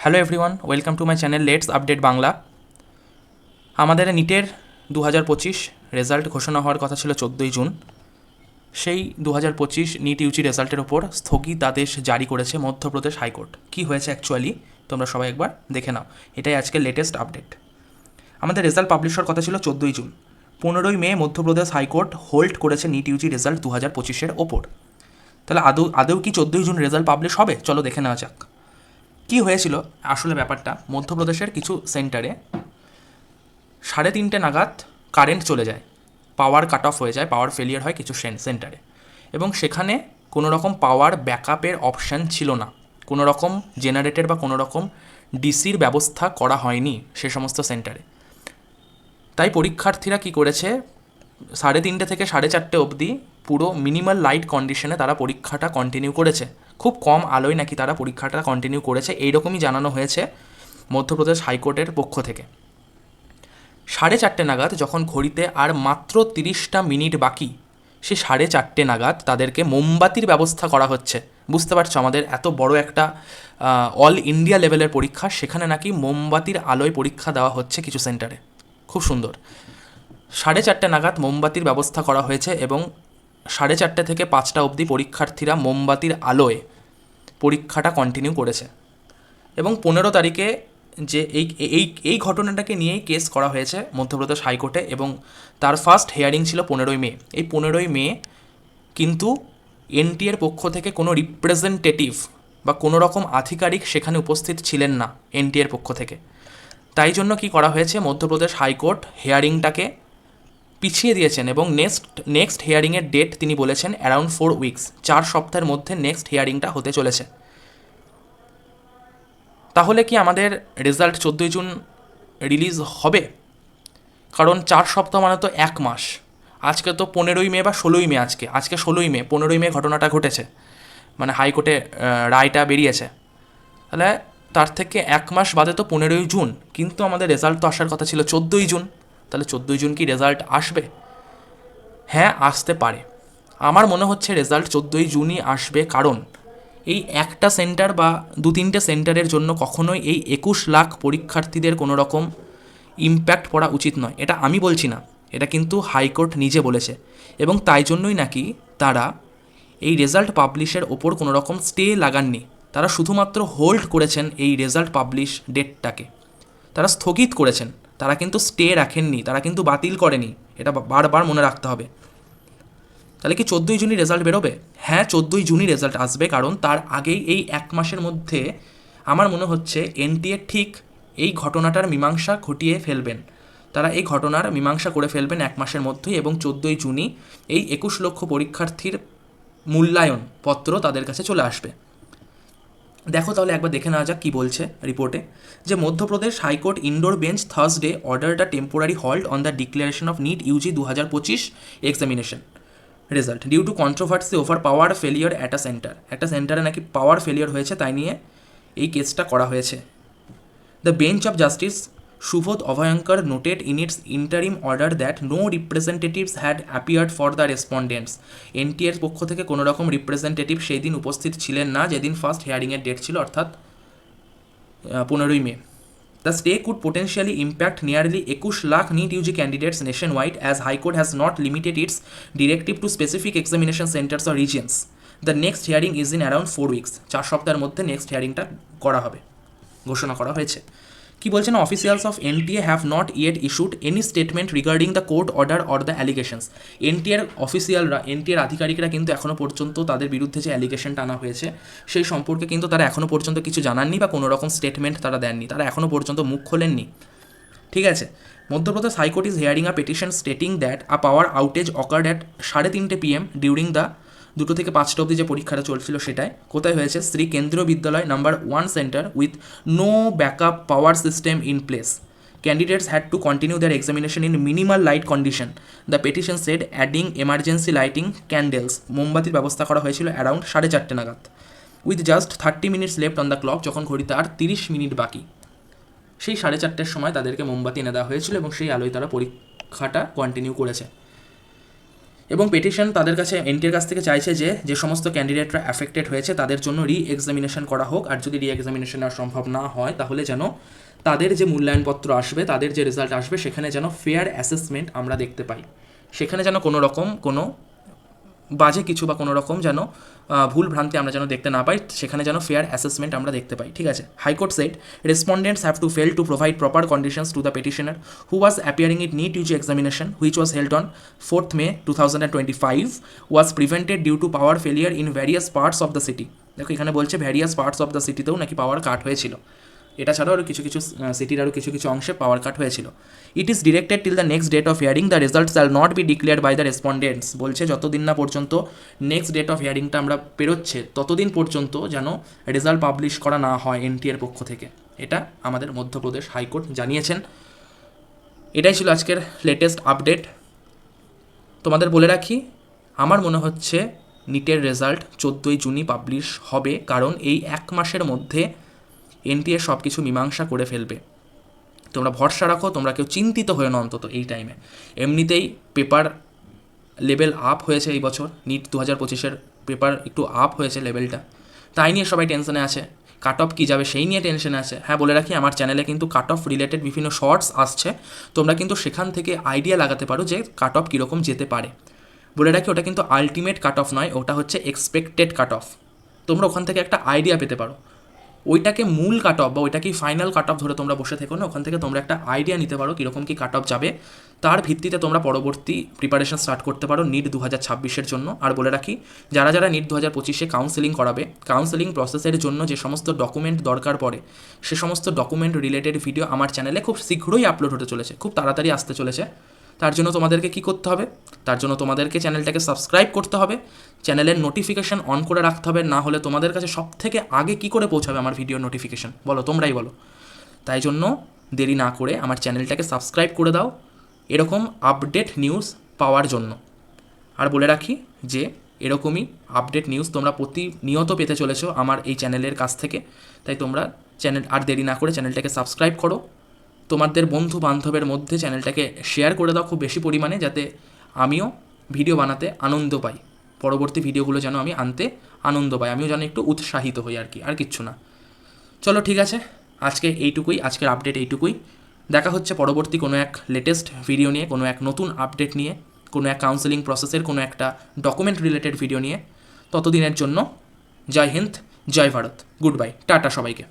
Hello everyone, welcome to my channel let's update Bangla. আমাদের নিটের 2025 result ঘোষণা হওয়ার কথা ছিল 14ই জুন। সেই 2025 নিট ইউজি রেজাল্টের ওপর স্থগিতাদেশ জারি করেছে মধ্যপ্রদেশ হাইকোর্ট। কি হয়েছে অ্যাকচুয়ালি তোমরা সবাই একবার দেখে নাও, এটাই আজকের লেটেস্ট আপডেট। আমাদের রেজাল্ট পাবলিশ হওয়ার কথা ছিল 14ই জুন। 15ই মে মধ্যপ্রদেশ হাইকোর্ট হোল্ড করেছে নিট ইউজি রেজাল্ট 2025-এর ওপর। তাহলে আদৌ কি 14ই জুন রেজাল্ট পাবলিশ হবে? চলো দেখে নেওয়া যাক কী হয়েছিল আসলে ব্যাপারটা। মধ্যপ্রদেশের কিছু সেন্টারে 3:30 নাগাদ কারেন্ট চলে যায়, পাওয়ার কাট অফ হয়ে যায়, পাওয়ার ফেলিয়ার হয় কিছু সেন্টারে, এবং সেখানে কোনো রকম পাওয়ার ব্যাকআপের অপশান ছিল না, কোনো রকম জেনারেটর বা কোনো রকম ডিসির ব্যবস্থা করা হয়নি সে সমস্ত সেন্টারে। তাই পরীক্ষার্থীরা কি করেছে, 3:30 থেকে 4:30 অবধি পুরো মিনিমাল লাইট কন্ডিশনে তারা পরীক্ষাটা কন্টিনিউ করেছে। খুব কম আলোয় নাকি তারা পরীক্ষাটা কন্টিনিউ করেছে, এইরকমই জানানো হয়েছে মধ্যপ্রদেশ হাইকোর্টের পক্ষ থেকে। 4:30 নাগাদ যখন ঘড়িতে আর মাত্র 30টা মিনিট বাকি, সে 4:30 নাগাদ তাদেরকে মোমবাতির ব্যবস্থা করা হচ্ছে। বুঝতে পারছো, আমাদের এত বড় একটা অল ইন্ডিয়া লেভেলের পরীক্ষা, সেখানে নাকি মোমবাতির আলোয় পরীক্ষা দেওয়া হচ্ছে কিছু সেন্টারে। খুব সুন্দর। 4:30 নাগাদ মোমবাতির ব্যবস্থা করা হয়েছে এবং 4:30 থেকে 5টা অবধি পরীক্ষার্থীরা মোমবাতির আলোয় পরীক্ষাটা কন্টিনিউ করেছে। এবং 15 তারিখে যে এই এই এই ঘটনাটাকে নিয়েই কেস করা হয়েছে মধ্যপ্রদেশ হাইকোর্টে, এবং তার ফার্স্ট হিয়ারিং ছিল 15ই মে। এই 15ই মে কিন্তু এনটিএর পক্ষ থেকে কোনো রিপ্রেজেন্টেটিভ বা কোনো রকম আধিকারিক সেখানে উপস্থিত ছিলেন না এনটিএর পক্ষ থেকে। তাই জন্য কি করা হয়েছে, মধ্যপ্রদেশ হাইকোর্ট হিয়ারিংটাকে পিছিয়ে দিয়েছেন এবং নেক্সট হিয়ারিংয়ের ডেট তিনি বলেছেন অ্যারাউন্ড 4 উইকস, 4 সপ্তাহের মধ্যে নেক্সট হিয়ারিংটা হতে চলেছে। তাহলে কি আমাদের রেজাল্ট 14ই জুন রিলিজ হবে? কারণ 4 সপ্তাহ মানে তো 1 মাস। আজকে তো 15ই মে বা 16ই মে, আজকে 16ই মে, 15ই মে ঘটনাটা ঘটেছে, মানে হাইকোর্টে রায়টা বেরিয়েছে। তাহলে তার থেকে 1 মাস বাদে তো 15ই জুন, কিন্তু আমাদের রেজাল্ট তো আসার কথা ছিল 14ই জুন। তাহলে 14ই জুন কি রেজাল্ট আসবে? হ্যাঁ, আসতে পারে। আমার মনে হচ্ছে রেজাল্ট 14ই জুনই আসবে, কারণ এই একটা সেন্টার বা 2-3টে সেন্টারের জন্য কখনোই এই 21 লাখ পরীক্ষার্থীদের কোনো রকম ইম্প্যাক্ট পড়া উচিত নয়। এটা আমি বলছি না, এটা কিন্তু হাইকোর্ট নিজে বলেছে, এবং তাই জন্যই নাকি তারা এই রেজাল্ট পাবলিশের ওপর কোনো রকম স্টে লাগাননি। তারা শুধুমাত্র হোল্ড করেছেন এই রেজাল্ট পাবলিশ ডেটটাকে, তারা স্থগিত করেছেন, তারা কিন্তু স্টে রাখেননি, তারা কিন্তু বাতিল করেনি। এটা বারবার মনে রাখতে হবে। তাহলে কি 14ই জুনই রেজাল্ট বেরোবে? হ্যাঁ, 14ই জুনই রেজাল্ট আসবে, কারণ তার আগেই এই 1 মাসের মধ্যে আমার মনে হচ্ছে এনটিএ ঠিক এই ঘটনাটার মীমাংসা ঘটিয়ে ফেলবেন। তারা এই ঘটনার মীমাংসা করে ফেলবেন 1 মাসের মধ্যেই, এবং 14ই জুনই এই 21 লক্ষ পরীক্ষার্থীর মূল্যায়ন পত্র তাদের কাছে চলে আসবে। দেখো তাহলে একবার দেখে নেওয়া যাক কী বলছে রিপোর্টে, যে Madhya Pradesh high court indoor bench Thursday অর্ডারড a temporary halt on the declaration of NEET Yuji 2025 examination result due to controversy over power failure at a centre. একটা সেন্টারে নাকি পাওয়ার ফেলিয়ার হয়েছে, তাই নিয়ে এই কেসটা করা হয়েছে। The bench of justice Subodh Abhyankar noted in its interim order that no representatives had appeared for the respondents. এনটিএর পক্ষ থেকে কোনো রকম রিপ্রেজেন্টেটিভ সেই দিন উপস্থিত ছিলেন না যেদিন ফার্স্ট হিয়ারিংয়ের ডেট ছিল, অর্থাৎ 15ই মে। The stay could potentially impact nearly 21 lakh NEET UG candidates nationwide, as High Court has not limited its directive to specific examination centers or regions. The next hearing is in around 4 weeks. 4 সপ্তাহের মধ্যে next হিয়ারিংটা করা হবে, ঘোষণা করা হয়েছে। কি বলছেন, officials of NTA have not yet issued any statement regarding the court order or the allegations. এনটিএর অফিসিয়ালরা, এনটিএর আধিকারিকরা কিন্তু এখনও পর্যন্ত তাদের বিরুদ্ধে যে অ্যালিগেশনটা আনা হয়েছে সেই সম্পর্কে কিন্তু তারা এখনও পর্যন্ত কিছু জানাননি বা কোনো রকম স্টেটমেন্ট তারা দেননি, তারা এখনও পর্যন্ত মুখ খোলেননি। ঠিক আছে। Madhya Pradesh high court is hearing a petition stating that a power outage occurred at 3:30 PM during the 2 থেকে 5টা অবধি যে পরীক্ষাটা চলছিল সেটায় কোথায় হয়েছে, Shri Kendriya Vidyalaya number 1 centre with no backup power system in place. Candidates had to continue their examination in minimal light condition. The petition said adding emergency lighting candles, মোমবাতির ব্যবস্থা করা হয়েছিল অ্যারাউন্ড 4:30 নাগাদ, with just 30 minutes left on the clock, যখন ঘড়িতে আর 30 minute বাকি। সেই 4:30টার সময় তাদেরকে মোমবাতি এনে দেওয়া হয়েছিল এবং সেই আলোয় তারা পরীক্ষাটা কন্টিনিউ করেছে। এবং পেটিশন তাদের কাছে এনটিএর কাছ থেকে চাইছে যে সমস্ত ক্যান্ডিডেটরা অ্যাফেক্টেড হয়েছে তাদের জন্য এক্সামিনেশন করা হোক, আর যদি এক্সামিনেশন আর সম্ভব না হয় তাহলে যেন তাদের যে মূল্যায়নপত্র আসবে, তাদের যে রেজাল্ট আসবে সেখানে যেন ফেয়ার অ্যাসেসমেন্ট আমরা দেখতে পাই, সেখানে যেন কোনো রকম কোনো বাজে কিছু বা কোনো রকম যেন ভুল ভ্রান্তি আমরা যেন দেখতে না পাই, সেখানে যেন ফেয়ার অ্যাসেসমেন্ট আমরা দেখতে পাই। ঠিক আছে, high court said respondents have to fail to provide proper conditions to the petitioner who was appearing it NEET UG examination which was held on 4th May 2025 was prevented due to power failure in various parts of the city. দেখো এখানে বলছে various parts of the সিটিতেও নাকি power cut হয়েছিল, এটা ছাড়াও আরও কিছু কিছু সিটির আরও কিছু কিছু অংশে পাওয়ার কাট হয়েছিল। It is directed till the next date of hearing the result shall not be declare by the respondents. বলছে যতদিন না পর্যন্ত নেক্সট ডেট অফ হিয়ারিংটা আমরা পেরোচ্ছে ততদিন পর্যন্ত যেন রেজাল্ট পাবলিশ করা না হয় এনটিএর পক্ষ থেকে, এটা আমাদের মধ্যপ্রদেশ হাইকোর্ট জানিয়েছেন। এটাই ছিল আজকের লেটেস্ট আপডেট। তোমাদের বলে রাখি, আমার মনে হচ্ছে নিটের রেজাল্ট 14ই জুনই পাবলিশ হবে, কারণ এই 1 মাসের মধ্যে এনটিএ সব কিছু মীমাংসা করে ফেলবে। তোমরা ভরসা রাখো, তোমরা কেউ চিন্তিত হয়ে না অন্তত এই টাইমে। এমনিতেই পেপার লেভেল আপ হয়েছে এই বছর, নিট 2025-এর পেপার একটু আপ হয়েছে লেভেলটা, তাই নিয়ে সবাই টেনশনে আছে। কাট অফ কী যাবে সেই নিয়ে টেনশনে আছে। হ্যাঁ বলে রাখি, আমার চ্যানেলে কিন্তু কাট অফ রিলেটেড বিভিন্ন শর্টস আসছে, তোমরা কিন্তু সেখান থেকে আইডিয়া লাগাতে পারো যে কাট অফ কীরকম যেতে পারে। বলে রাখি, ওটা কিন্তু আলটিমেট কাট অফ নয়, ওটা হচ্ছে এক্সপেক্টেড কাট অফ। তোমরা ওখান থেকে একটা আইডিয়া পেতে পারো, ওইটাকে মূল কাট অফ বা ওইটাকেই ফাইনাল কাট অফ ধরে তোমরা বসে থেকো না, ওখান থেকে তোমরা একটা আইডিয়া নিতে পারো কীরকম কী কাট অফ যাবে, তার ভিত্তিতে তোমরা পরবর্তী প্রিপারেশন স্টার্ট করতে পারো নিট 2026-এর জন্য। আর বলে রাখি, যারা যারা নিট 2025-এ কাউন্সেলিং করাবে, কাউন্সেলিং প্রসেসের জন্য যে সমস্ত ডকুমেন্ট দরকার পড়ে সে সমস্ত ডকুমেন্ট রিলেটেড ভিডিও আমার চ্যানেলে খুব শীঘ্রই আপলোড হতে চলেছে, খুব তাড়াতাড়ি আসতে চলেছে। তার জন্য তোমাদেরকে কী করতে হবে, তার জন্য তোমাদেরকে চ্যানেলটাকে সাবস্ক্রাইব করতে হবে, চ্যানেলের নোটিফিকেশান অন করে রাখতে হবে, না হলে তোমাদের কাছে সব থেকে আগে কী করে পৌঁছাবে আমার ভিডিও নোটিফিকেশান, বলো, তোমরাই বলো। তাই জন্য দেরি না করে আমার চ্যানেলটাকে সাবস্ক্রাইব করে দাও এরকম আপডেট নিউজ পাওয়ার জন্য। আর বলে রাখি যে এরকমই আপডেট নিউজ তোমরা প্রতিনিয়ত পেতে চলেছো আমার এই চ্যানেলের কাছ থেকে, তাই তোমরা আর দেরি না করে চ্যানেলটাকে সাবস্ক্রাইব করো, তোমাদের বন্ধু বান্ধবের মধ্যে চ্যানেলটাকে শেয়ার করে দাও খুব বেশি পরিমাণে, যাতে আমিও ভিডিও বানাতে আনন্দ পাই, পরবর্তী ভিডিওগুলো যেন আমি আনতে আনন্দ পাই, আমিও যেন একটু উৎসাহিত হই আর কি, আর কিচ্ছু না। চলো ঠিক আছে, আজকে এইটুকুই, আজকের আপডেট এইটুকুই। দেখা হচ্ছে পরবর্তী কোনো এক লেটেস্ট ভিডিও নিয়ে, কোনো এক নতুন আপডেট নিয়ে, কোনো এক কাউন্সেলিং প্রসেসের কোনো একটা ডকুমেন্ট রিলেটেড ভিডিও নিয়ে। ততদিনের জন্য জয় হিন্দ, জয় ভারত, গুড বাই, টাটা সবাইকে।